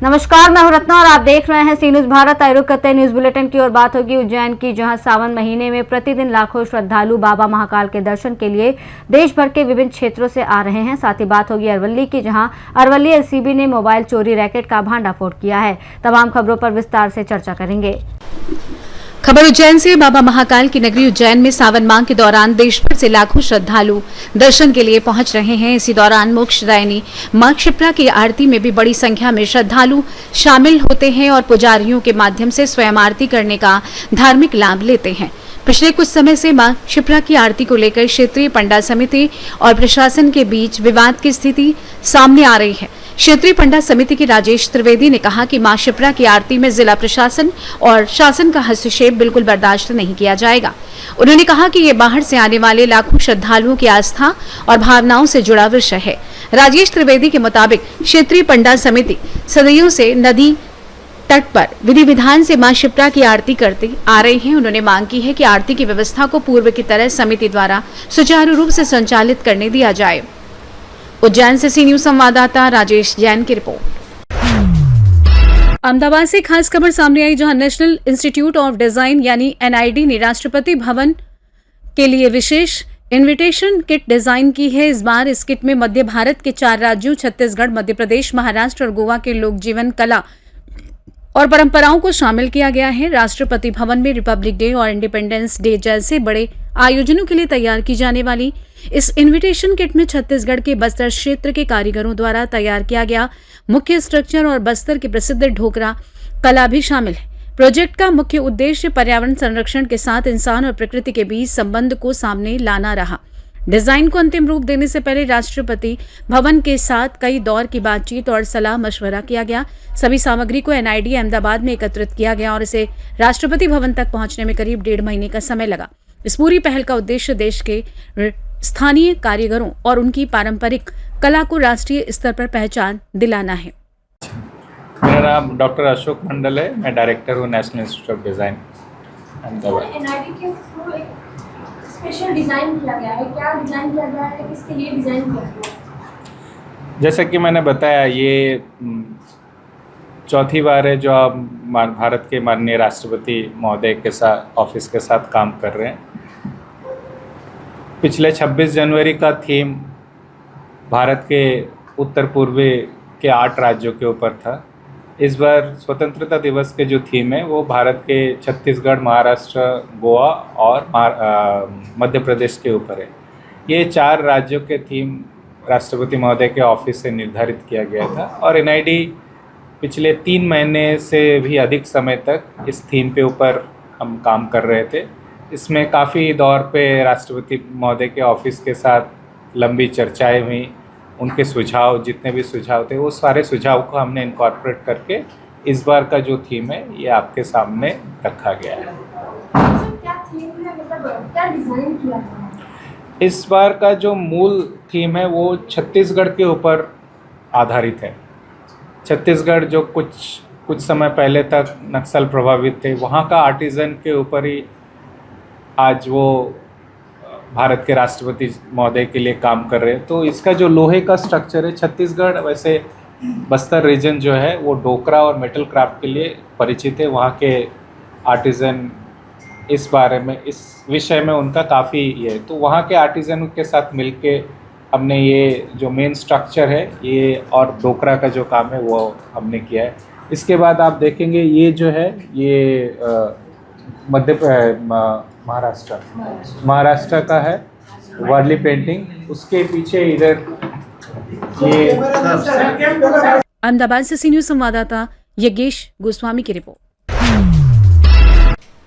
नमस्कार, मैं हूं रत्ना और आप देख रहे हैं सी न्यूज भारत। आयोग करते हैं न्यूज बुलेटिन की और बात होगी उज्जैन की, जहां सावन महीने में प्रतिदिन लाखों श्रद्धालु बाबा महाकाल के दर्शन के लिए देश भर के विभिन्न क्षेत्रों से आ रहे हैं। साथ ही बात होगी अरवली की, जहां अरवली एलसीबी ने मोबाइल चोरी रैकेट का भांडाफोड़ किया है। तमाम खबरों पर विस्तार से चर्चा करेंगे। खबर उज्जैन से। बाबा महाकाल की नगरी उज्जैन में सावन माह के दौरान देश भर से लाखों श्रद्धालु दर्शन के लिए पहुंच रहे हैं। इसी दौरान मोक्षदायिनी मां क्षिप्रा की आरती में भी बड़ी संख्या में श्रद्धालु शामिल होते हैं और पुजारियों के माध्यम से स्वयं आरती करने का धार्मिक लाभ लेते हैं। पिछले कुछ समय से मां क्षिप्रा की आरती को लेकर क्षेत्रीय पंडा समिति और प्रशासन के बीच विवाद की स्थिति सामने आ रही है। क्षेत्रीय पंडा समिति के राजेश त्रिवेदी ने कहा कि मां क्षिप्रा की आरती में जिला प्रशासन और शासन का हस्तक्षेप बिल्कुल बर्दाश्त नहीं किया जाएगा। उन्होंने कहा कि ये बाहर से आने वाले लाखों श्रद्धालुओं की आस्था और भावनाओं से जुड़ा विषय है। राजेश त्रिवेदी के मुताबिक क्षेत्रीय पंडा समिति सदियों से नदी तट पर विधि विधान से मां क्षिप्रा की आरती करते आ रहे हैं। उन्होंने मांग की है कि आरती की व्यवस्था को पूर्व की तरह समिति द्वारा सुचारू रूप से संचालित करने दिया जाए। उज्जैन से सी न्यूज संवाददाता राजेश जैन की रिपोर्ट। अहमदाबाद से खास खबर सामने आई, जहां नेशनल इंस्टीट्यूट ऑफ डिजाइन यानी एनआईडी ने राष्ट्रपति भवन के लिए विशेष इनविटेशन किट डिजाइन की है। इस बार इस किट में मध्य भारत के 4 राज्यों छत्तीसगढ़, मध्य प्रदेश, महाराष्ट्र और गोवा के लोक जीवन, कला और परंपराओं को शामिल किया गया है। राष्ट्रपति भवन में रिपब्लिक डे और इंडिपेंडेंस डे जैसे बड़े आयोजनों के लिए तैयार की जाने वाली इस इनविटेशन किट में छत्तीसगढ़ के बस्तर क्षेत्र के कारीगरों द्वारा तैयार किया गया मुख्य स्ट्रक्चर और बस्तर की प्रसिद्ध ढोकरा कला भी शामिल है। प्रोजेक्ट का मुख्य उद्देश्य पर्यावरण संरक्षण के साथ इंसान और प्रकृति के बीच संबंध को सामने लाना रहा। डिजाइन को अंतिम रूप देने से पहले राष्ट्रपति भवन के साथ कई दौर की बातचीत और सलाह मशवरा किया गया। सभी सामग्री को एनआईडी अहमदाबाद में एकत्रित किया गया और इसे राष्ट्रपति भवन तक पहुंचने में करीब 1.5 महीने का समय लगा। इस पूरी पहल का उद्देश्य देश के स्थानीय कारीगरों और उनकी पारंपरिक कला को राष्ट्रीय स्तर पर पहचान दिलाना है। मेरा नाम डॉक्टर अशोक मंडल है। मैं डायरेक्टर हूँ national institute of design Ahmedabad. NID के थ्रू एक स्पेशल डिज़ाइन किया गया है। क्या डिज़ाइन किया गया है, किसके लिए डिज़ाइन किया गया है? जैसा कि मैंने बताया, ये चौथी बार है जो आप भारत के माननीय राष्ट्रपति महोदय के साथ ऑफिस के साथ काम कर रहे हैं। पिछले 26 जनवरी का थीम भारत के उत्तर पूर्वी के 8 राज्यों के ऊपर था। इस बार स्वतंत्रता दिवस के जो थीम है वो भारत के छत्तीसगढ़, महाराष्ट्र, गोवा और मध्य प्रदेश के ऊपर है। ये 4 राज्यों के थीम राष्ट्रपति महोदय के ऑफिस से निर्धारित किया गया था और एनआईडी पिछले 3 महीने से भी अधिक समय तक इस थीम पे ऊपर हम काम कर रहे थे। इसमें काफ़ी दौर पे राष्ट्रपति महोदय के ऑफिस के साथ लंबी चर्चाएं हुई। उनके सुझाव, जितने भी सुझाव थे, वो सारे सुझाव को हमने इनकॉर्पोरेट करके इस बार का जो थीम है ये आपके सामने रखा गया है। क्या थीम है, मतलब क्या डिज़ाइन किया है? इस बार का जो मूल थीम है वो छत्तीसगढ़ के ऊपर आधारित है। छत्तीसगढ़ जो कुछ समय पहले तक नक्सल प्रभावित थे, वहाँ का आर्टिज़न के ऊपर ही आज वो भारत के राष्ट्रपति महोदय के लिए काम कर रहे हैं। तो इसका जो लोहे का स्ट्रक्चर है, छत्तीसगढ़ वैसे बस्तर रीजन जो है वो डोकरा और मेटल क्राफ्ट के लिए परिचित है। वहाँ के आर्टिज़न इस बारे में, इस विषय में उनका काफ़ी ये है। तो वहाँ के आर्टिज़न के साथ मिलके हमने ये जो मेन स्ट्रक्चर है ये और डोकरा का जो काम है वो हमने किया है। इसके बाद आप देखेंगे ये जो है ये महाराष्ट्र का है वार्ली पेंटिंग। उसके पीछे इधर ये अहमदाबाद से सी न्यूज संवाददाता यज्ञेश गोस्वामी की रिपोर्ट।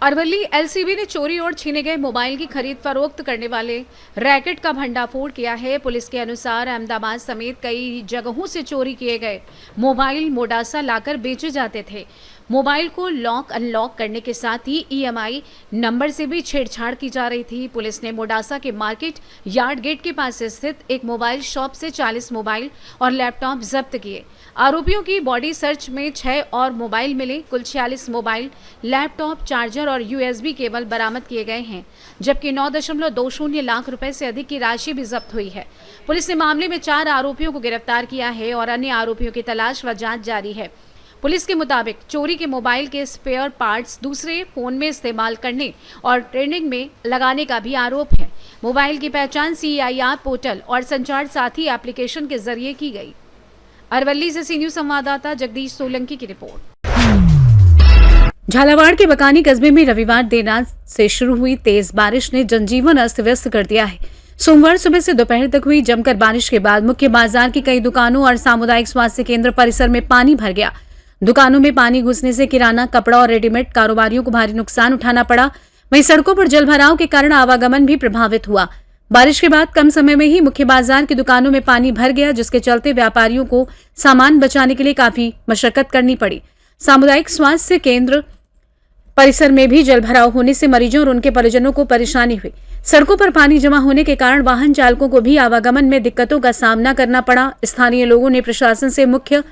अरवली एलसीबी ने चोरी और छीने गए मोबाइल की खरीद फरोख्त करने वाले रैकेट का भंडाफोड़ किया है। पुलिस के अनुसार अहमदाबाद समेत कई जगहों से चोरी किए गए मोबाइल मोडासा लाकर बेचे जाते थे। मोबाइल को लॉक अनलॉक करने के साथ ही ईएमआई नंबर से भी छेड़छाड़ की जा रही थी। पुलिस ने मोडासा के मार्केट यार्ड गेट के पास स्थित एक मोबाइल शॉप से 40 मोबाइल और लैपटॉप जब्त किए। आरोपियों की बॉडी सर्च में 6 और मोबाइल मिले। कुल 46 मोबाइल, लैपटॉप, चार्जर और यूएसबी केबल बरामद किए गए हैं, जबकि 9.20 लाख रुपए से अधिक की राशि भी जब्त हुई है। पुलिस ने मामले में 4 आरोपियों को गिरफ्तार किया है और अन्य आरोपियों की तलाश व जांच जारी है। पुलिस के मुताबिक चोरी के मोबाइल के स्पेयर पार्ट्स दूसरे फोन में इस्तेमाल करने और ट्रेनिंग में लगाने का भी आरोप है। मोबाइल की पहचान CIR पोर्टल और संचार साथी एप्लीकेशन के जरिए की गई। अरवली से सी न्यूज संवाददाता जगदीश सोलंकी की रिपोर्ट। झालावाड़ के बकानी कस्बे में रविवार देर रात से शुरू हुई तेज बारिश ने जनजीवन अस्त व्यस्त कर दिया है। सोमवार सुबह से दोपहर तक हुई जमकर बारिश के बाद मुख्य बाजार की कई दुकानों और सामुदायिक स्वास्थ्य केंद्र परिसर में पानी भर गया। दुकानों में पानी घुसने से किराना, कपड़ा और रेडीमेड कारोबारियों को भारी नुकसान उठाना पड़ा। वहीं सड़कों पर जलभराव के कारण आवागमन भी प्रभावित हुआ। बारिश के बाद कम समय में ही मुख्य बाजार की दुकानों में पानी भर गया, जिसके चलते व्यापारियों को सामान बचाने के लिए काफी मशक्कत करनी पड़ी। सामुदायिक स्वास्थ्य केंद्र परिसर में भी जलभराव होने से मरीजों और उनके परिजनों को परेशानी हुई। सड़कों पर पानी जमा होने के कारण वाहन चालकों को भी आवागमन में दिक्कतों का सामना करना पड़ा। स्थानीय लोगों ने प्रशासन से मुख्य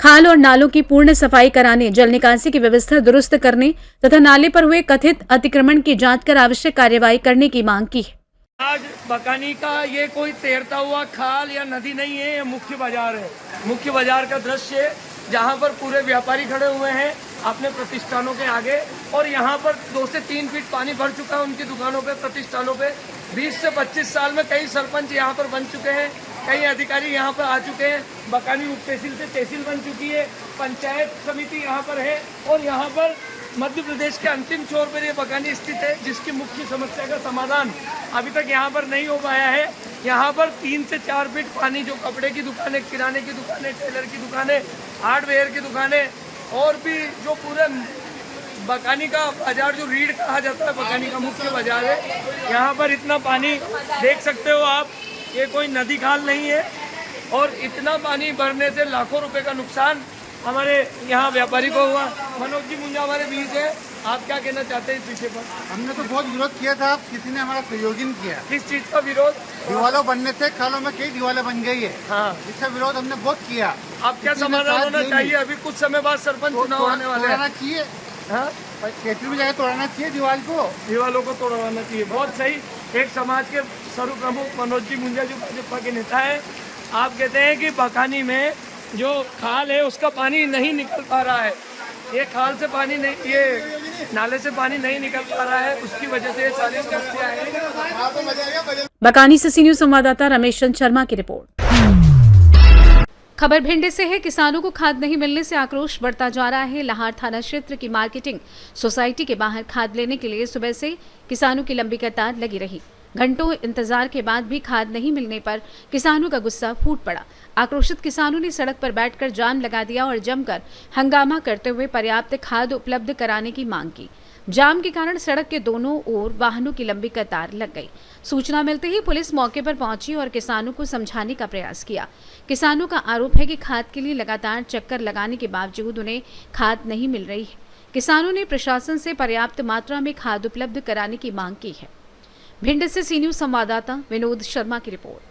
खाल और नालों की पूर्ण सफाई कराने, जल निकासी की व्यवस्था दुरुस्त करने तथा नाले पर हुए कथित अतिक्रमण की जांच कर आवश्यक कार्यवाही करने की मांग की है। आज बकानी का ये कोई तैरता हुआ खाल या नदी नहीं है, ये मुख्य बाजार है। मुख्य बाजार का दृश्य है, जहाँ पर पूरे व्यापारी खड़े हुए हैं अपने प्रतिष्ठानों के आगे, और यहाँ पर 2 से 3 फीट पानी भर चुका है उनकी दुकानों पे, प्रतिष्ठानों पे। 20 से 25 साल में कई सरपंच यहाँ पर बन चुके हैं, कई अधिकारी यहाँ पर आ चुके हैं। बकानी उप तहसील से तहसील बन चुकी है, पंचायत समिति यहाँ पर है, और यहाँ पर मध्य प्रदेश के अंतिम छोर पर ये बकानी स्थित है, जिसकी मुख्य समस्या का समाधान अभी तक यहाँ पर नहीं हो पाया है। यहाँ पर 3 से 4 फीट पानी, जो कपड़े की दुकानें, किराने की दुकानें, टेलर की दुकानें, हार्डवेयर की दुकानें, और भी जो पूरे बकानी का बाजार, जो रीढ़ कहा जाता है बकानी का मुख्य बाजार है, यहाँ पर इतना पानी देख सकते हो आप। ये कोई नदी खाल नहीं है, और इतना पानी भरने से लाखों रुपए का नुकसान हमारे यहाँ व्यापारी को हुआ। मनोज जी मुंजा हमारे बीच है, आप क्या कहना चाहते हैं इस विषय पर? हमने तो बहुत विरोध किया था, किसी ने हमारा सहयोग नहीं किया। किस चीज़ का विरोध? दीवालों बनने से खालों में कई दीवालें बन गई है। हाँ, इसका विरोध हमने बहुत किया। अब क्या समाधान होना चाहिए? अभी कुछ समय बाद सरपंच चुनाव आने वाले हैं। तोड़ना चाहिए, हाँ, कैसे भी जाए तोड़ना चाहिए दीवार को, दीवालों को तोड़वाना चाहिए। बहुत सही। एक समाज के सर्व प्रमुख मनोज जी मुंजा जो भाजपा के नेता है, आप कहते हैं कि बकानी में जो खाल है उसका पानी नहीं निकल पा रहा है, ये खाल से पानी नहीं, ये नाले से पानी नहीं निकल पा रहा है, उसकी वजह से ये सारी समस्या है। बकानी से सी न्यूज संवाददाता रमेश चंद्र शर्मा की रिपोर्ट। खबर भिंड से है। किसानों को खाद नहीं मिलने से आक्रोश बढ़ता जा रहा है। लाहार थाना क्षेत्र की मार्केटिंग सोसाइटी के बाहर खाद लेने के लिए सुबह से किसानों की लंबी कतार लगी रही। घंटों इंतजार के बाद भी खाद नहीं मिलने पर किसानों का गुस्सा फूट पड़ा। आक्रोशित किसानों ने सड़क पर बैठकर जाम लगा दिया और जमकर हंगामा करते हुए पर्याप्त खाद उपलब्ध कराने की मांग की। जाम के कारण सड़क के दोनों ओर वाहनों की लंबी कतार लग गई। सूचना मिलते ही पुलिस मौके पर पहुंची और किसानों को समझाने का प्रयास किया। किसानों का आरोप है कि खाद के लिए लगातार चक्कर लगाने के बावजूद उन्हें खाद नहीं मिल रही है। किसानों ने प्रशासन से पर्याप्त मात्रा में खाद उपलब्ध कराने की मांग की है। भिंड से सी न्यूज संवाददाता विनोद शर्मा की रिपोर्ट।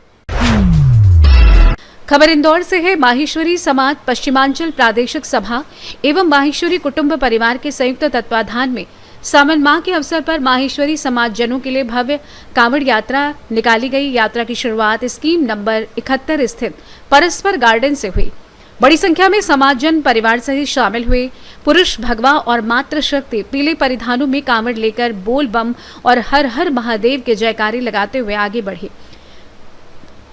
खबर इंदौर से है। माहेश्वरी समाज पश्चिमांचल प्रादेशिक सभा एवं माहेश्वरी कुटुंब परिवार के संयुक्त तत्वाधान में सावन माह के अवसर पर माहेश्वरी समाज जनों के लिए भव्य कांवड़ यात्रा निकाली गई। यात्रा की शुरुआत स्कीम नंबर 71 स्थित परस्पर गार्डन से हुई। बड़ी संख्या में समाजजन परिवार सहित शामिल हुए। पुरुष भगवा और मातृशक्ति पीले परिधानों में कांवड़ लेकर बोल बम और हर हर महादेव के जयकारे लगाते हुए आगे बढ़े।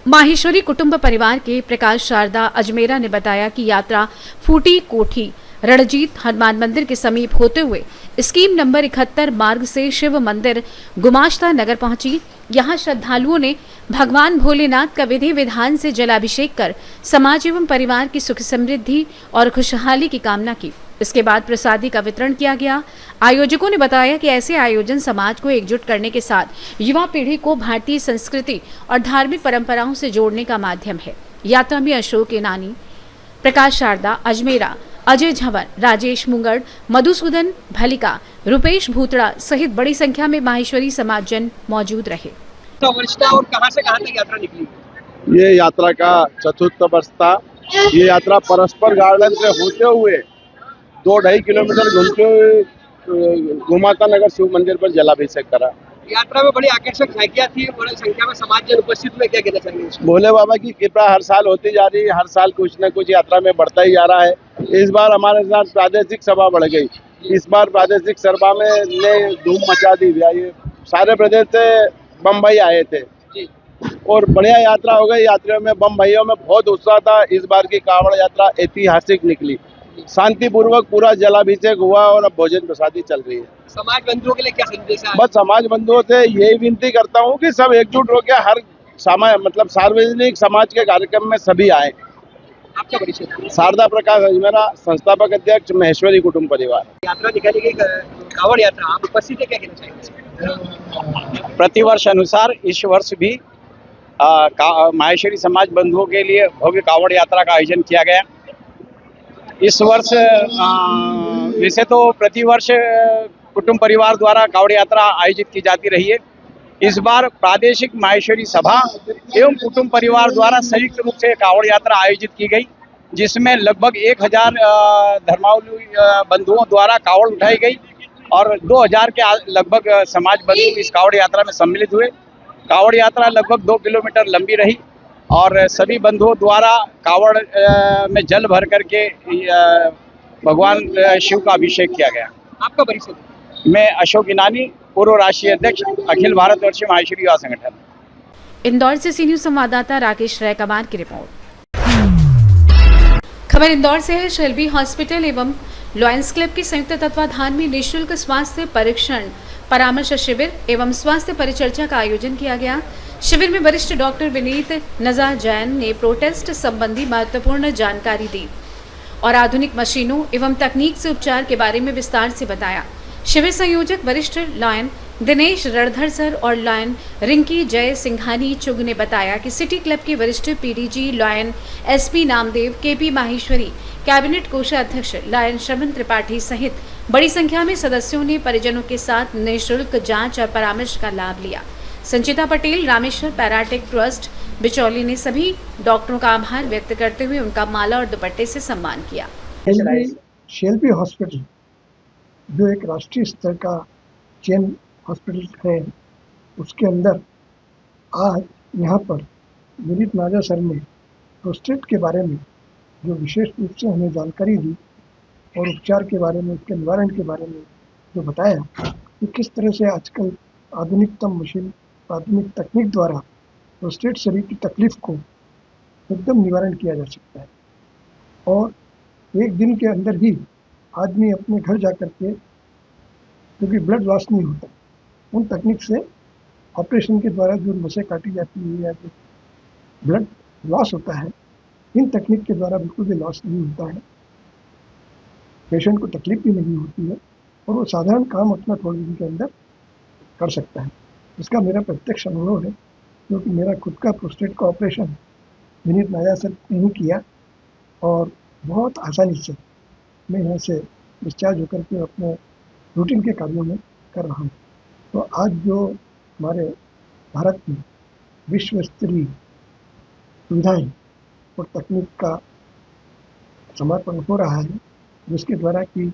माहेश्वरी कुटुंब परिवार के प्रकाश शारदा अजमेरा ने बताया कि यात्रा फूटी कोठी रणजीत हनुमान मंदिर के समीप होते हुए स्कीम नंबर 71 मार्ग से शिव मंदिर गुमाश्ता नगर पहुंची। यहां श्रद्धालुओं ने भगवान भोलेनाथ का विधि विधान से जलाभिषेक कर समाज एवं परिवार की सुख समृद्धि और खुशहाली की कामना की। इसके बाद प्रसादी का वितरण किया गया। आयोजकों ने बताया कि ऐसे आयोजन समाज को एकजुट करने के साथ युवा पीढ़ी को भारतीय संस्कृति और धार्मिक परंपराओं से जोड़ने का माध्यम है। यात्रा में अशोक इनानी, प्रकाश शारदा अजमेरा, अजय झंवर, राजेश मुंगड़, मधुसूदन भलिका, रुपेश भूतड़ा सहित बड़ी संख्या में माहेश्वरी समाजजन मौजूद रहे। और कहां से कहां तक यात्रा निकली? ये यात्रा का चतुर्थ वर्ष था। ये यात्रा परस्पर गार्डन से होते हुए 2-2.5 किलोमीटर घूमते हुए घुमाता नगर शिव मंदिर पर जलाभिषेक करा। यात्रा में बड़ी आकर्षक झांकियां थी, बड़ी संख्या में समाजजन उपस्थित हुए, क्या कहना चाहेंगे इसमें? भोले बाबा की कृपा हर साल होती जा रही है, हर साल कुछ न कुछ यात्रा में बढ़ता ही जा रहा है। इस बार हमारे साथ प्रादेशिक सभा बढ़ गई। इस बार प्रादेशिक सभा में ने धूम मचा दी भैया। ये सारे प्रदेश से बम्बई आए थे जी। और बढ़िया यात्रा हो गई। यात्रियों में बम्बईयों में बहुत उत्साह था। इस बार की कांवड़ यात्रा ऐतिहासिक निकली। शांतिपूर्वक पूरा जलाभिषेक हुआ और अब भोजन प्रसादी चल रही है। समाज बंधुओं के लिए क्या संदेश है? बस समाज बंधुओं से यही विनती करता हूँ कि सब एकजुट होकर हर मतलब सार्वजनिक समाज के कार्यक्रम में सभी आए। आपका परिचय? शारदा प्रकाश अजमेरा, संस्थापक अध्यक्ष महेश्वरी कुटुंब परिवार। यात्रा निकाली गई, कांवड़ यात्रा, आप उपस्थित है, क्या कहना चाहेंगे? प्रतिवर्ष अनुसार इस वर्ष भी माहेश्वरी समाज बंधुओं के लिए भव्य कांवड़ यात्रा का आयोजन किया गया। इस वर्ष वैसे तो प्रतिवर्ष कुटुंब परिवार द्वारा कांवड़ यात्रा आयोजित की जाती रही है। इस बार प्रादेशिक माहेश्वरी सभा एवं कुटुंब परिवार द्वारा संयुक्त रूप से कांवड़ यात्रा आयोजित की गई, जिसमें लगभग 1000 धर्मावलंबी बंधुओं द्वारा कांवड़ उठाई गई और 2000 के लगभग समाज बंधु इस कांवड़ यात्रा में सम्मिलित हुए। कांवड़ यात्रा लगभग 2 किलोमीटर लंबी रही और सभी बंधुओं द्वारा कांवड़ में जल भर करके भगवान शिव का अभिषेक किया गया। आपका परिचय? मैं अशोक इनानी, पूर्व राष्ट्रीय अध्यक्ष, अखिल भारतवर्षीय माहेश्वरी युवा संगठन। इंदौर से सी न्यूज संवाददाता राकेश रायकमार की रिपोर्ट। खबर इंदौर से है। शेल्बी हॉस्पिटल एवं लॉयंस क्लब के संयुक्त तत्वाधान में निःशुल्क स्वास्थ्य परीक्षण, परामर्श शिविर एवं स्वास्थ्य परिचर्चा का आयोजन किया गया। शिविर में वरिष्ठ डॉक्टर विनीत नजा जैन ने प्रोटेस्ट संबंधी महत्वपूर्ण जानकारी दी और आधुनिक मशीनों एवं तकनीक से उपचार के बारे में विस्तार से बताया। शिविर संयोजक वरिष्ठ लॉयन दिनेश रणधर सर और लॉयन रिंकी जय सिंघानी चुग ने बताया कि सिटी क्लब के वरिष्ठ PDG lion SP Namdev, KP Maheshwari, cabinet कोषाध्यक्ष लॉयन श्रवण त्रिपाठी सहित बड़ी संख्या में सदस्यों ने परिजनों के साथ निःशुल्क जांच और परामर्श का लाभ लिया। संचिता पटेल, रामेश्वर पैराटेक ट्रस्ट बिचौली ने सभी डॉक्टरों का आभार व्यक्त करते हुए उनका माला और दुपट्टे से सम्मान किया। शेल्बी हॉस्पिटल जो एक राष्ट्रीय स्तर का चेन हॉस्पिटल है, उसके अंदर आज यहाँ पर विनीत नाजा सर ने प्रोस्टेट के बारे में जो विशेष रूप से हमें जानकारी दी और उपचार के बारे में, उसके निवारण के बारे में जो बताया कि किस तरह से आजकल आधुनिकतम मशीन, आधुनिक तकनीक द्वारा प्रोस्टेट शरीर की तकलीफ को एकदम निवारण किया जा सकता है और एक दिन के अंदर ही आदमी अपने घर जा कर के, क्योंकि ब्लड लॉस नहीं होता, उन तकनीक से ऑपरेशन के द्वारा जो नसें काटी जाती है या जो ब्लड लॉस होता है, इन तकनीक के द्वारा बिल्कुल भी लॉस नहीं होता है। पेशेंट को तकलीफ भी नहीं होती है और वो साधारण काम अपना थोड़े दिन के अंदर कर सकता है। इसका मेरा प्रत्यक्ष अनुभव है, क्योंकि मेरा खुद का प्रोस्टेट का ऑपरेशन विनीत नाजा सर ने ही किया और बहुत आसानी से मैं यहाँ से डिस्चार्ज होकर के अपने रूटीन के कार्यों में कर रहा हूँ। तो आज जो हमारे भारत में विश्व स्तरीय सुविधाएँ और तकनीक का समर्पण हो रहा है, जिसके द्वारा कि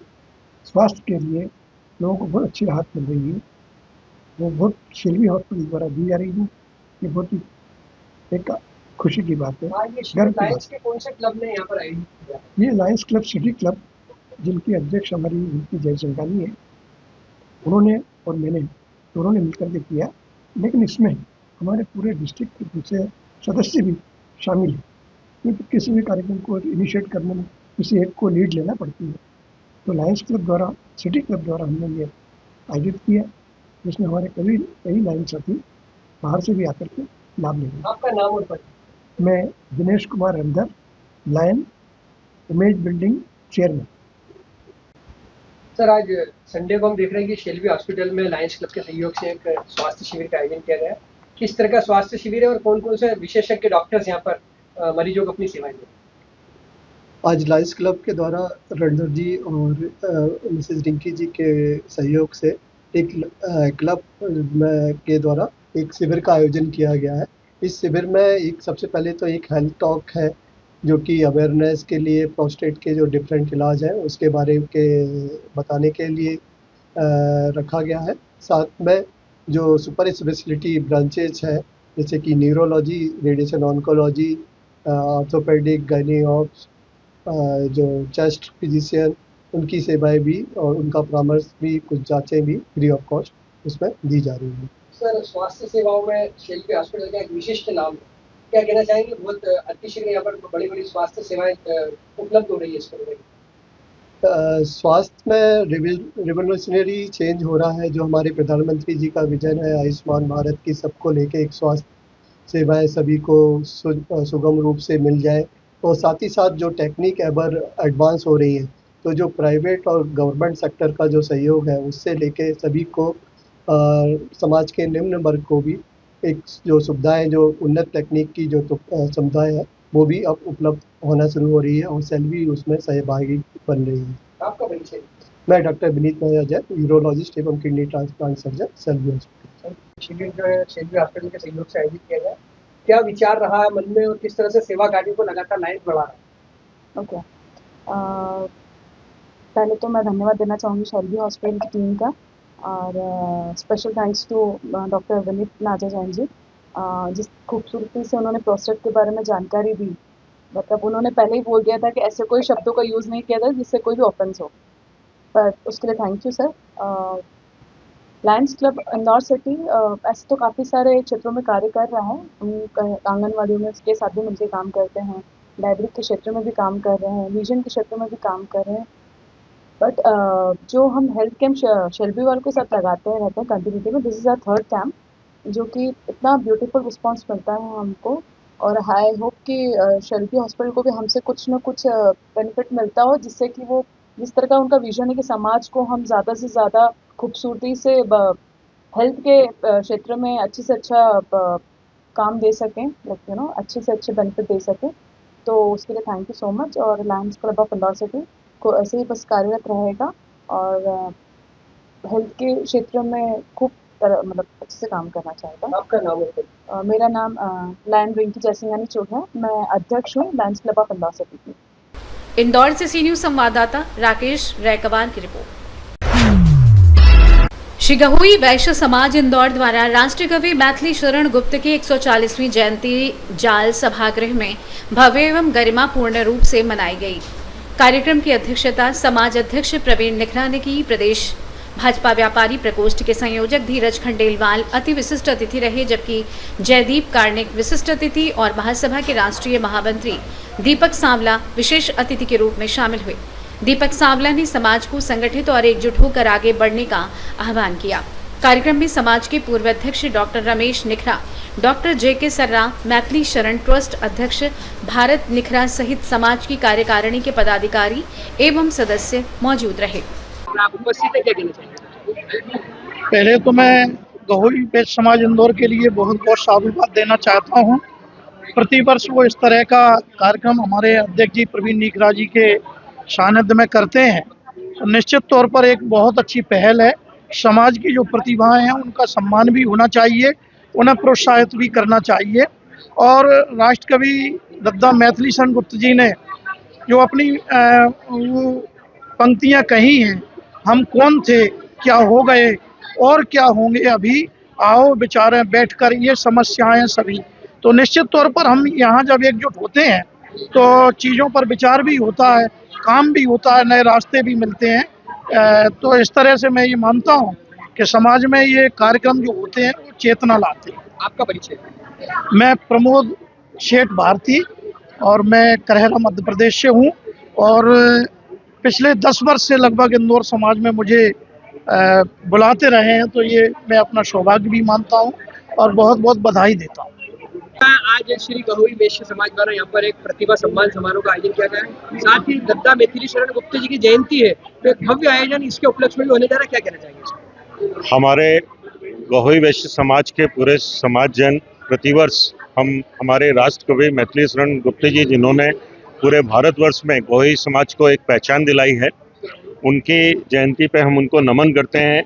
स्वास्थ्य के लिए लोगों को बहुत अच्छी राहत मिल रही है, वो बहुत शेल्बी हॉस्पिटल द्वारा दी जा रही है। ये बहुत ही एक खुशी की बात है। लायंस के कौन से क्लब ने यहाँ पर आयोजित किया? ये लायंस क्लब सिटी क्लब, जिनकी अध्यक्ष हमारी रिंकी जय सिंघानी है, उन्होंने और मैंने दोनों ने मिलकर के किया, लेकिन इसमें हमारे पूरे डिस्ट्रिक्ट के दूसरे सदस्य भी शामिल हैं, क्योंकि किसी भी कार्यक्रम को इनिशिएट करने में किसी एक को लीड लेना पड़ती है। तो लायंस क्लब द्वारा, सिटी क्लब द्वारा हमने ये आयोजित किया, जिसमें हमारे कई लाइन साथी बाहर से भी आकर के लाभ ले रहे हैं। आपका नाम और पता? मैं Dinesh Kumar Randhar, lion image building chairman. Sir, आज संडे को हम देख रहे हैं कि शेल्बी हॉस्पिटल में लायंस क्लब के सहयोग से एक स्वास्थ्य शिविर का आयोजन किया गया है। किस तरह का स्वास्थ्य शिविर है और कौन कौन से विशेषज्ञ डॉक्टर्स यहाँ पर मरीजों को अपनी सेवाएं दें? आज लायंस क्लब के द्वारा रणधर जी और मिसेज रिंकी जी के सहयोग से एक क्लब के द्वारा एक शिविर का आयोजन किया गया है। इस शिविर में एक सबसे पहले तो एक हेल्थ टॉक है, जो कि अवेयरनेस के लिए प्रोस्टेट के जो डिफरेंट इलाज हैं उसके बारे के बताने के लिए रखा गया है। साथ में जो सुपर स्पेशलिटी ब्रांचेज है जैसे कि neurology, radiation oncology, orthopaedic, gynae ops, जो चेस्ट फिजिशियन, उनकी सेवाएं भी और उनका परामर्श भी, कुछ जांचें भी फ्री ऑफ कॉस्ट उसमें दी जा रही हैं। सर, स्वास्थ्य सेवाओं में शेल्पी हॉस्पिटल का एक विशिष्ट नाम है, क्या कहना चाहेंगे? बहुत अतिशीघ्र यहाँ पर बड़ी बड़ी स्वास्थ्य सेवाएं उपलब्ध हो रही है इसको लेकर। स्वास्थ्य में रिवोल्यूशनरी चेंज हो रहा है। जो हमारे प्रधानमंत्री जी का विजन है आयुष्मान भारत की, सबको लेके एक स्वास्थ्य सेवाएं सभी को सुगम रूप से मिल जाए, और साथ ही साथ जो टेक्निक एवर एडवांस हो रही है, तो जो प्राइवेट और गवर्नमेंट सेक्टर का जो सहयोग है उससे लेके सभी को समाज के निम्न वर्ग को भी एक जो सुविधाएं, जो उन्नत तकनीक की जो सुविधाएं है वो भी अब उपलब्ध होना शुरू हो रही है, और सेल भी उसमें सहभागी बन रही है। आपका परिचय? मैं डॉक्टर विनीत महाजन, यूरोलॉजिस्ट एवं kidney transplant surgeon, Selvi hospital. शिविर जो है शेल्पी हॉस्पिटल के सहयोग से आयोजित किया गया, क्या विचार रहा है मन में और किस तरह से सेवा कार्यों को लगातार लाइन बढ़ा रहा है? ओके, पहले तो मैं धन्यवाद देना चाहूँगी शेल्पी हॉस्पिटल की टीम का, और special thanks to doctor Vineet Naja Jain जी, जिस खूबसूरती से उन्होंने प्रोस्टेट के बारे में जानकारी दी। मतलब उन्होंने पहले ही बोल दिया था कि ऐसे कोई शब्दों का यूज़ नहीं किया था जिससे कोई भी ऑफेंस हो, पर उसके लिए thank you sir. Lions club Indore city ऐसे तो काफ़ी सारे क्षेत्रों में कार्य कर रहा है, आंगनवाड़ियों में के साथ भी मिलकर काम करते हैं, डायबिटिक के क्षेत्र में भी काम कर रहे हैं, विजन के क्षेत्र में भी काम कर रहे हैं, बट जो हम हेल्थ कैंप शेल्पी वालों के साथ लगाते रहते हैं कंटिन्यूटी में, this is our third camp, जो कि इतना ब्यूटीफुल रिस्पांस मिलता है हमको, और आई होप कि शेल्पी हॉस्पिटल को भी हमसे कुछ ना कुछ बेनिफिट मिलता हो, जिससे कि वो जिस तरह का उनका विजन है कि समाज को हम ज़्यादा से ज़्यादा खूबसूरती से हेल्थ के क्षेत्र में अच्छे से अच्छा काम दे सकें, लाइक यू नो अच्छे से अच्छे बेनिफिट दे सकें। तो उसके लिए थैंक यू सो मच, और Lions club of Indore city को ऐसे ही बस कार्यरत रहेगा, और हेल्थ के क्षेत्र में खूब मतलब अच्छे से काम करना चाहेगा। आपका नाम है? मेरा नाम लायन रिंकी जयसिंघानी चोट है, मैं अध्यक्ष हूँ Lions club of Indore city की। इंदौर से सी न्यूज संवाददाता राकेश रैकवार की रिपोर्ट। श्री गहोई वैश्य समाज इंदौर द्वारा राष्ट्रीय कवि मैथिली शरण गुप्त की 140वीं जयंती जाल सभागृह में भव्य एवं गरिमापूर्ण रूप से मनाई गई। कार्यक्रम की अध्यक्षता समाज अध्यक्ष प्रवीण निखरा ने की। प्रदेश भाजपा व्यापारी प्रकोष्ठ के संयोजक धीरज खंडेलवाल अति विशिष्ट अतिथि रहे, जबकि जयदीप कार्णिक विशिष्ट अतिथि और महासभा के राष्ट्रीय महामंत्री दीपक सांवला विशेष अतिथि के रूप में शामिल हुए। दीपक सांवला ने समाज को संगठित और एकजुट होकर आगे बढ़ने का आह्वान किया। कार्यक्रम में समाज के पूर्व अध्यक्ष doctor Ramesh निखरा, doctor JK. सर्रा, Maithili Sharan trust अध्यक्ष भारत निखरा सहित समाज की कार्यकारिणी के पदाधिकारी एवं सदस्य मौजूद रहे। आप उपस्थित है, क्या कहना चाहेंगे? पहले तो मैं गहोई वैश्य समाज इंदौर के लिए बहुत बहुत साधुवाद देना चाहता हूँ। प्रतिवर्ष वो इस तरह का कार्यक्रम हमारे अध्यक्ष जी प्रवीण निखरा जी के सानिध्य में करते हैं, तो निश्चित तौर पर एक बहुत अच्छी पहल है। समाज की जो प्रतिभाएं हैं उनका सम्मान भी होना चाहिए, उन्हें प्रोत्साहित भी करना चाहिए। और राष्ट्रकवि दद्दा मैथिली शरण गुप्त जी ने जो अपनी वो पंक्तियां कही हैं, हम कौन थे, क्या हो गए और क्या होंगे अभी, आओ विचारें बैठकर ये समस्याएं सभी। तो निश्चित तौर पर हम यहाँ जब एकजुट होते हैं तो चीज़ों पर विचार भी होता है, काम भी होता है, नए रास्ते भी मिलते हैं। तो इस तरह से मैं ये मानता हूँ कि समाज में ये कार्यक्रम जो होते हैं वो चेतना लाते हैं। आपका परिचय? मैं प्रमोद शेठ भारती और मैं करहरा मध्य प्रदेश से हूँ, और पिछले 10 वर्ष से लगभग इंदौर समाज में मुझे बुलाते रहे हैं, तो ये मैं अपना सौभाग्य भी मानता हूँ और बहुत बहुत बधाई देता हूँ। आज श्री गहोई वैश्य समाज द्वारा यहाँ पर एक प्रतिभा सम्मान समारोह का आयोजन किया गया है, साथ ही दद्दा मैथिली शरण गुप्त जी की जयंती है, तो एक भव्य आयोजन इसके उपलक्ष्य में होने जा रहा है, क्या कहना चाहेंगे? हमारे गहोई वैश्य समाज के पूरे समाजजन प्रतिवर्ष हम हमारे राष्ट्रकवि मैथिली शरण गुप्त जी, जिन्होंने पूरे भारतवर्ष में गहोई समाज को एक पहचान दिलाई है, उनकी जयंती पे हम उनको नमन करते हैं।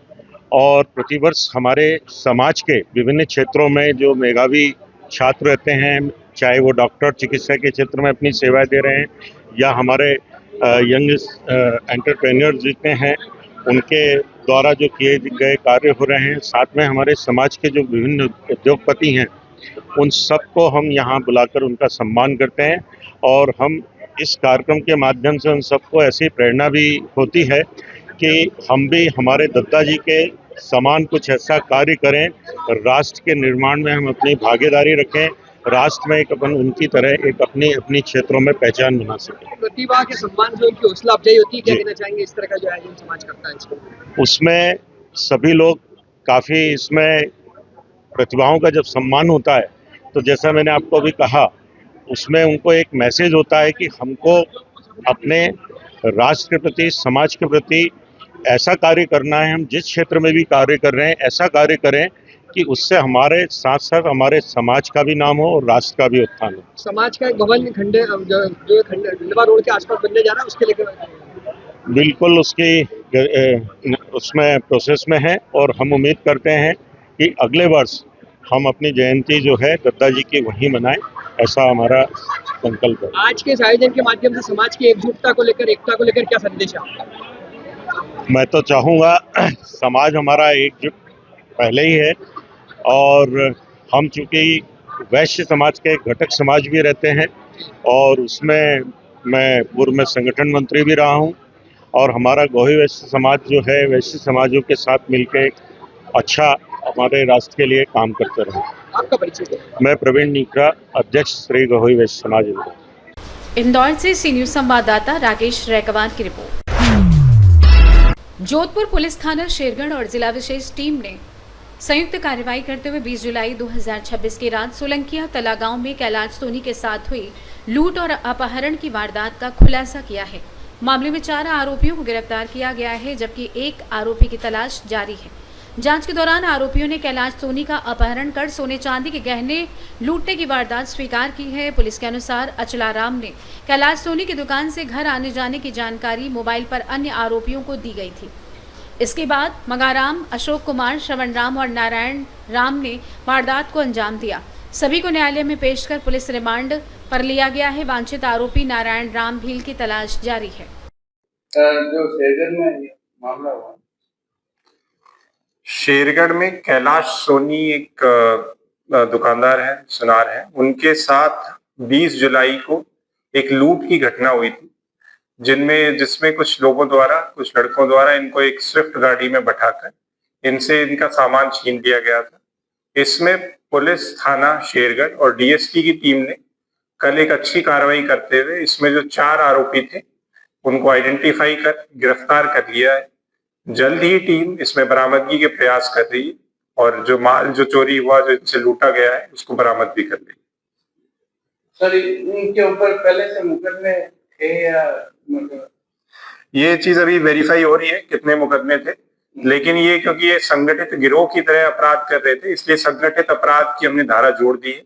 और प्रतिवर्ष हमारे समाज के विभिन्न क्षेत्रों में जो मेधावी छात्र रहते हैं, चाहे वो डॉक्टर चिकित्सा के क्षेत्र में अपनी सेवाएं दे रहे हैं, या हमारे यंग एंटरप्रेन्योर जितने हैं उनके द्वारा जो किए गए कार्य हो रहे हैं, साथ में हमारे समाज के जो विभिन्न उद्योगपति हैं उन सबको हम यहाँ बुलाकर उनका सम्मान करते हैं। और हम इस कार्यक्रम के माध्यम से उन सबको ऐसी प्रेरणा भी होती है कि हम भी हमारे दत्ता जी के समान कुछ ऐसा कार्य करें, राष्ट्र के निर्माण में हम अपनी भागीदारी रखें, राष्ट्र में एक अपन उनकी तरह एक अपनी क्षेत्रों में पहचान बना सकें। प्रतिभा के सम्मान से उनकी हौसला अफजाई होती है, क्या कहना चाहेंगे इस तरह का जो आयोजन समाज करता है इसमें? उसमें सभी लोग काफ़ी, इसमें प्रतिभाओं का जब सम्मान होता है तो जैसा मैंने आपको अभी कहा, उसमें उनको एक मैसेज होता है कि हमको अपने राष्ट्र के प्रति, समाज के प्रति ऐसा कार्य करना है। हम जिस क्षेत्र में भी कार्य कर रहे हैं ऐसा कार्य करें कि उससे हमारे साथ साथ हमारे समाज का भी नाम हो और राष्ट्र का भी उत्थान हो। समाज का एक भवन खंडवा रोड के आसपास बनने जा रहा है, उसके लेकर बिल्कुल उसमें प्रोसेस में है और हम उम्मीद करते हैं कि अगले वर्ष हम अपनी जयंती जो है दत्ता जी की वहीं मनाएं, ऐसा हमारा संकल्प है। आज के इस आयोजन के माध्यम से समाज की एकजुटता को लेकर, एकता को लेकर क्या संदेश है आपका? मैं तो चाहूँगा समाज हमारा एकजुट पहले ही है और हम चूँकि वैश्य समाज के घटक समाज भी रहते हैं और उसमें मैं पूर्व में संगठन मंत्री भी रहा हूँ और हमारा गौही वैश्य समाज जो है वैश्य समाजों के साथ मिलकर अच्छा हमारे राष्ट्र के लिए काम करते रहे। आपका परिचय? मैं प्रवीण नीकरा, अध्यक्ष श्री गौही वैश्य समाज इंदौर से सी न्यूज संवाददाता राकेश रैकवार की रिपोर्ट। जोधपुर पुलिस थाना शेरगढ़ और जिला विशेष टीम ने संयुक्त कार्रवाई करते हुए 20 जुलाई 2026 की रात सोलंकिया तला गांव में कैलाश सोनी के साथ हुई लूट और अपहरण की वारदात का खुलासा किया है। मामले में 4 आरोपियों को गिरफ्तार किया गया है, जबकि 1 आरोपी की तलाश जारी है। जांच के दौरान आरोपियों ने कैलाश सोनी का अपहरण कर सोने चांदी के गहने लूटने की वारदात स्वीकार की है। पुलिस के अनुसार अचलाराम ने कैलाश सोनी की दुकान से घर आने जाने की जानकारी मोबाइल पर अन्य आरोपियों को दी गई थी। इसके बाद मंगाराम, अशोक कुमार, श्रवण राम और नारायण राम ने वारदात को अंजाम दिया। सभी को न्यायालय में पेश कर पुलिस रिमांड पर लिया गया है। वांछित आरोपी नारायण राम भील की तलाश जारी है। जो शेरगढ़ में मामला हुआ, शेरगढ़ में कैलाश सोनी एक दुकानदार है, सुनार है, उनके साथ 20 जुलाई को एक लूट की घटना हुई थी जिसमें कुछ लोगों द्वारा, कुछ लड़कों द्वारा इनको एक स्विफ्ट गाड़ी में बैठाकर इनसे इनका सामान छीन लिया गया था। इसमें पुलिस थाना शेरगढ़ और डीएसपी की टीम ने कल एक अच्छी कार्रवाई करते हुए इसमें जो 4 आरोपी थे उनको आइडेंटिफाई कर गिरफ्तार कर लिया है। जल्द ही टीम इसमें बरामदगी के प्रयास कर रही है और जो माल जो चोरी हुआ, जो इनसे लूटा गया है, उसको बरामद भी कर रही है। सर, इनके ऊपर पहले से मुकदमे थे या ये चीज अभी वेरीफाई हो रही है कितने मुकदमे थे, लेकिन ये क्योंकि ये संगठित गिरोह की तरह अपराध कर रहे थे इसलिए संगठित अपराध की हमने धारा जोड़ दी है।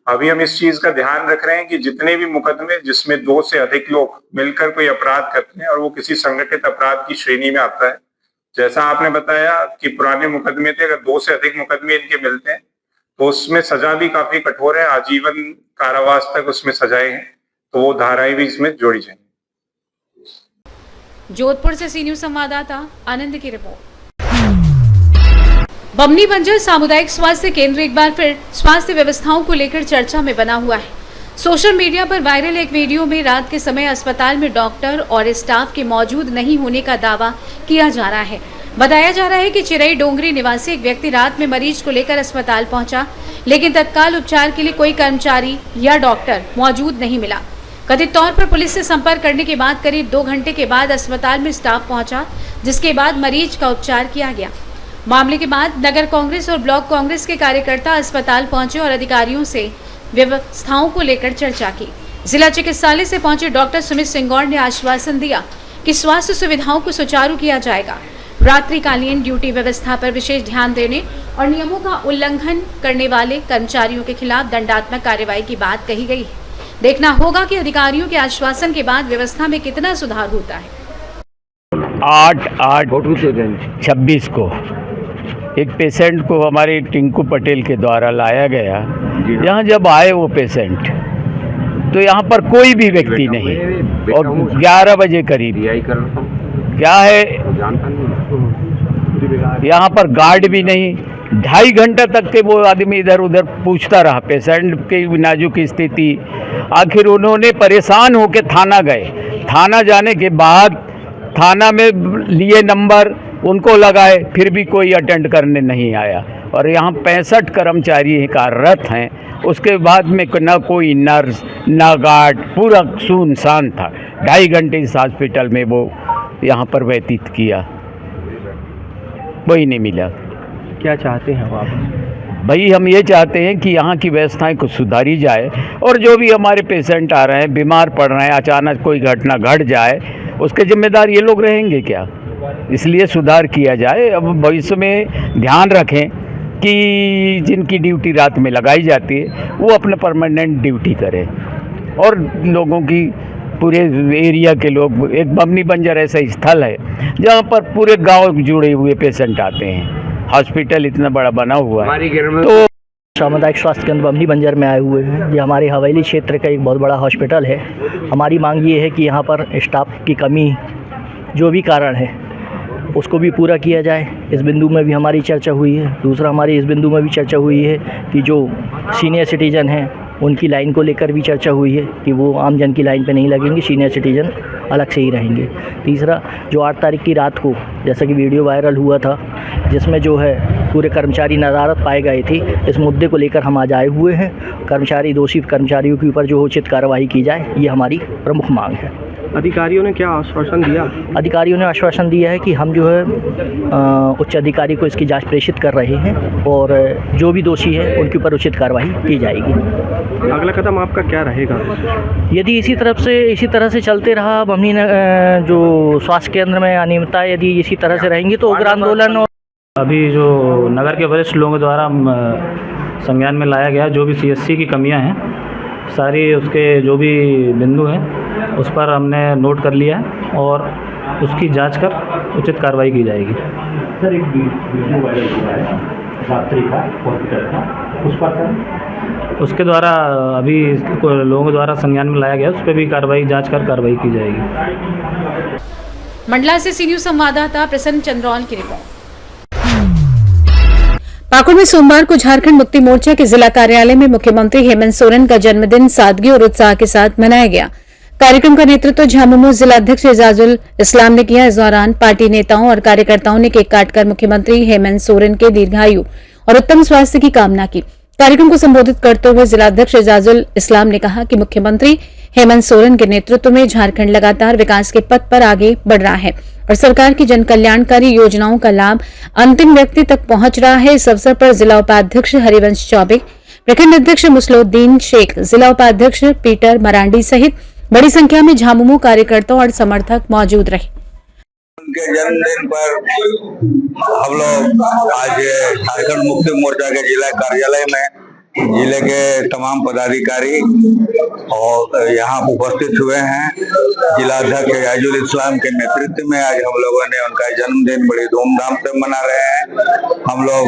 अभी हम इस चीज का ध्यान रख रहे हैं कि जितने भी मुकदमे जिसमें 2 से अधिक लोग मिलकर कोई अपराध करते हैं और वो किसी संगठित अपराध की श्रेणी में आता है, जैसा आपने बताया कि पुराने मुकदमे थे, अगर 2 से अधिक मुकदमे इनके मिलते हैं तो उसमें सजा भी काफी कठोर है, आजीवन कारावास तक उसमें सजाएं हैं, तो वो धाराएं भी इसमें जोड़ी जाएंगी। जोधपुर से सी न्यूज संवाददाता आनंद की रिपोर्ट। बमनी बंजर सामुदायिक स्वास्थ्य केंद्र एक बार फिर स्वास्थ्य व्यवस्थाओं को लेकर चर्चा में बना हुआ है। सोशल मीडिया पर वायरल एक वीडियो में रात के समय अस्पताल में डॉक्टर और स्टाफ के मौजूद नहीं होने का दावा किया जा रहा है। बताया जा रहा है कि चिरई डोंगरी निवासी एक व्यक्ति रात में मरीज को लेकर अस्पताल पहुंचा, लेकिन तत्काल उपचार के लिए कोई कर्मचारी या डॉक्टर मौजूद नहीं मिला। कथित तौर पर पुलिस से संपर्क करने के बाद करीब 2 घंटे के बाद अस्पताल में स्टाफ पहुंचा, जिसके बाद मरीज का उपचार किया गया। मामले के बाद नगर कांग्रेस और ब्लॉक कांग्रेस के कार्यकर्ता अस्पताल पहुंचे और अधिकारियों से व्यवस्थाओं को लेकर चर्चा की। जिला चिकित्सालय से पहुंचे डॉक्टर सुमित सिंगौर ने आश्वासन दिया कि स्वास्थ्य सुविधाओं को सुचारू किया जाएगा। रात्रिकालीन ड्यूटी व्यवस्था पर विशेष ध्यान देने और नियमों का उल्लंघन करने वाले कर्मचारियों के खिलाफ दंडात्मक कार्रवाई की बात कही गई है। देखना होगा कि अधिकारियों के आश्वासन के बाद व्यवस्था में कितना सुधार होता है। 8/8/26 को एक पेशेंट को हमारे टिंकू पटेल के द्वारा लाया गया। यहाँ जब आए वो पेशेंट तो यहाँ पर कोई भी व्यक्ति नहीं, और 11 बजे करीब क्या है यहाँ पर गार्ड भी नहीं। 2.5 घंटा तक के वो आदमी इधर उधर पूछता रहा पेशेंट की नाजुक स्थिति। आखिर उन्होंने परेशान होकर थाना गए। थाना जाने के बाद थाना में लिए नंबर उनको लगाए, फिर भी कोई अटेंड करने नहीं आया। और यहाँ 65 कर्मचारी कार्यरत हैं, उसके बाद में ना कोई नर्स ना गार्ड, पूरा सुनसान था। 2.5 घंटे इस हॉस्पिटल में वो यहाँ पर व्यतीत किया, वही नहीं मिला। क्या चाहते हैं आप? भाई हम ये चाहते हैं कि यहाँ की व्यवस्थाएं कुछ सुधारी जाए, और जो भी हमारे पेशेंट आ रहे हैं, बीमार पड़ रहे हैं, अचानक कोई घटना घट जाए, उसके जिम्मेदार ये लोग रहेंगे क्या? इसलिए सुधार किया जाए। अब भविष्य में ध्यान रखें कि जिनकी ड्यूटी रात में लगाई जाती है वो अपना परमानेंट ड्यूटी करें, और लोगों की पूरे एरिया के लोग, एक बमनी बंजर ऐसा स्थल है जहाँ पर पूरे गांव जुड़े हुए पेशेंट आते हैं। हॉस्पिटल इतना बड़ा बना हुआ है, तो सामुदायिक स्वास्थ्य केंद्र बमनी बंजर में आए हुए हैं। ये हमारे हवेली क्षेत्र का एक बहुत बड़ा हॉस्पिटल है। हमारी मांग ये है कि यहाँ पर स्टाफ की कमी, जो भी कारण है, उसको भी पूरा किया जाए। इस बिंदु में भी हमारी चर्चा हुई है। दूसरा, हमारी इस बिंदु में भी चर्चा हुई है कि जो सीनियर सिटीजन हैं उनकी लाइन को लेकर भी चर्चा हुई है कि वो आम जन की लाइन पे नहीं लगेंगे, सीनियर सिटीजन अलग से ही रहेंगे। तीसरा, जो 8 तारीख की रात को जैसा कि वीडियो वायरल हुआ था, जिसमें जो है पूरे कर्मचारी नदारत पाए गए थे, इस मुद्दे को लेकर हम आज आए हुए हैं। दोषी कर्मचारियों के ऊपर जो उचित कार्रवाई की जाए, ये हमारी प्रमुख मांग है। अधिकारियों ने क्या आश्वासन दिया? अधिकारियों ने आश्वासन दिया है कि हम जो है उच्च अधिकारी को इसकी जांच प्रेषित कर रहे हैं, और जो भी दोषी है उनके ऊपर उचित कार्रवाई की जाएगी। अगला कदम आपका क्या रहेगा? यदि इसी तरह से चलते रहा, बमनी जो स्वास्थ्य केंद्र में अनियमितता यदि इसी तरह से रहेंगी तो उग्र आंदोलन। और अभी जो नगर के वरिष्ठ लोगों द्वारा संज्ञान में लाया गया, जो भी CSC की कमियां हैं, सारी उसके जो भी बिंदु हैं उस पर हमने नोट कर लिया है, और उसकी जांच कर उचित कार्रवाई की जाएगी। सर, एक वीडियो वायरल हुआ है रात्रि का हॉस्पिटल का, उस पर उसके द्वारा अभी लोगों द्वारा संज्ञान में लाया गया, उस पर भी जांच कर कार्रवाई की जाएगी। मंडला से सी न्यूज संवाददाता प्रसन्न चंद्रौल की रिपोर्ट। पाकुड़ में सोमवार को झारखंड मुक्ति मोर्चा के जिला कार्यालय में मुख्यमंत्री हेमंत सोरेन का जन्मदिन सादगी और उत्साह के साथ मनाया गया। कार्यक्रम का नेतृत्व झामुमो जिला अध्यक्ष एजाजुल इस्लाम ने किया। इस दौरान पार्टी नेताओं और कार्यकर्ताओं ने केक काटकर मुख्यमंत्री हेमंत सोरेन के दीर्घायु और उत्तम स्वास्थ्य की कामना की। कार्यक्रम को संबोधित करते हुए जिलाध्यक्ष एजाजुल इस्लाम ने कहा कि मुख्यमंत्री हेमंत सोरेन के नेतृत्व में झारखंड लगातार विकास के पथ पर आगे बढ़ रहा है और सरकार की जन कल्याणकारी योजनाओं का लाभ अंतिम व्यक्ति तक पहुंच रहा है। इस अवसर पर जिला उपाध्यक्ष हरिवंश चौबे, प्रखंड अध्यक्ष मुसलुद्दीन शेख, जिला उपाध्यक्ष पीटर मरांडी सहित बड़ी संख्या में झामुमो कार्यकर्ता और समर्थक मौजूद रहे। उनके जन्मदिन पर हम लोग आज झारखंड मुक्ति मोर्चा के जिला कार्यालय में जिले के तमाम पदाधिकारी और यहाँ उपस्थित हुए हैं। जिलाध्यक्ष एजाजुल इस्लाम के नेतृत्व में आज हम लोगों ने उनका जन्मदिन बड़ी धूमधाम से मना रहे हैं। हम लोग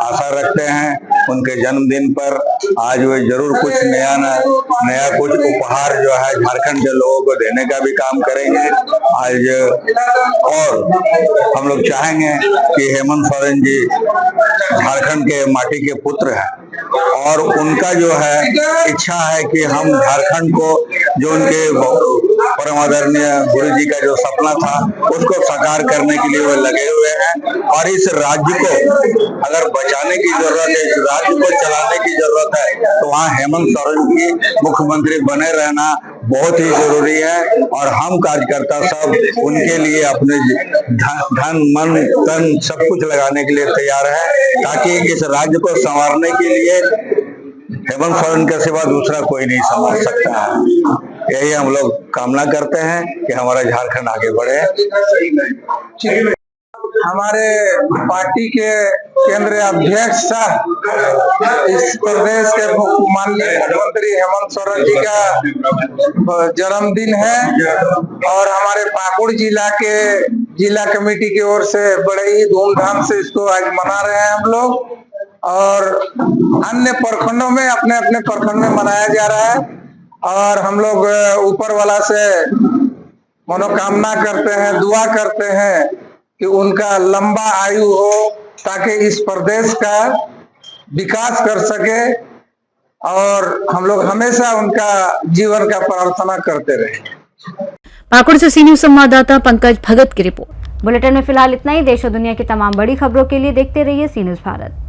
आशा रखते हैं उनके जन्मदिन पर आज वे जरूर कुछ नया कुछ उपहार जो है झारखंड के लोगों को देने का भी काम करेंगे आज। और हम लोग चाहेंगे कि हेमंत सोरेन जी झारखंड के माटी के पुत्र हैं और उनका जो है इच्छा है कि हम झारखंड को जो उनके परम आदरणीय गुरु जी का जो सपना था उसको साकार करने के लिए वे लगे हुए हैं। और इस राज्य को अगर बचाने की जरूरत है, इस राज्य को चलाने की जरूरत है, तो वहाँ हेमंत सोरेन जी मुख्यमंत्री बने रहना बहुत ही जरूरी है। और हम कार्यकर्ता सब उनके लिए अपने धन मन तन सब कुछ लगाने के लिए तैयार है ताकि इस राज्य को संवारने के लिए हेमंत सोरेन के सिवा दूसरा कोई नहीं संभाल सकता है। यही हम लोग कामना करते हैं कि हमारा झारखंड आगे बढ़े। हमारे पार्टी के केंद्रीय अध्यक्ष इस प्रदेश के माननीय मुख्यमंत्री हेमंत सोरेन जी का जन्मदिन है और हमारे पाकुड़ जिला के जिला कमेटी की ओर से बड़े ही धूमधाम से इसको आज मना रहे हैं हम लोग। और अन्य प्रखंडों में अपने अपने प्रखंड में मनाया जा रहा है और हम लोग ऊपर वाला से मनोकामना करते हैं, दुआ करते हैं कि उनका लंबा आयु हो, ताकि इस प्रदेश का विकास कर सके, और हम लोग हमेशा उनका जीवन का प्रार्थना करते रहे। पाकुड़ से सी न्यूज संवाददाता पंकज भगत की रिपोर्ट। बुलेटिन में फिलहाल इतना ही। देश और दुनिया की तमाम बड़ी खबरों के लिए देखते रहिए सी न्यूज भारत।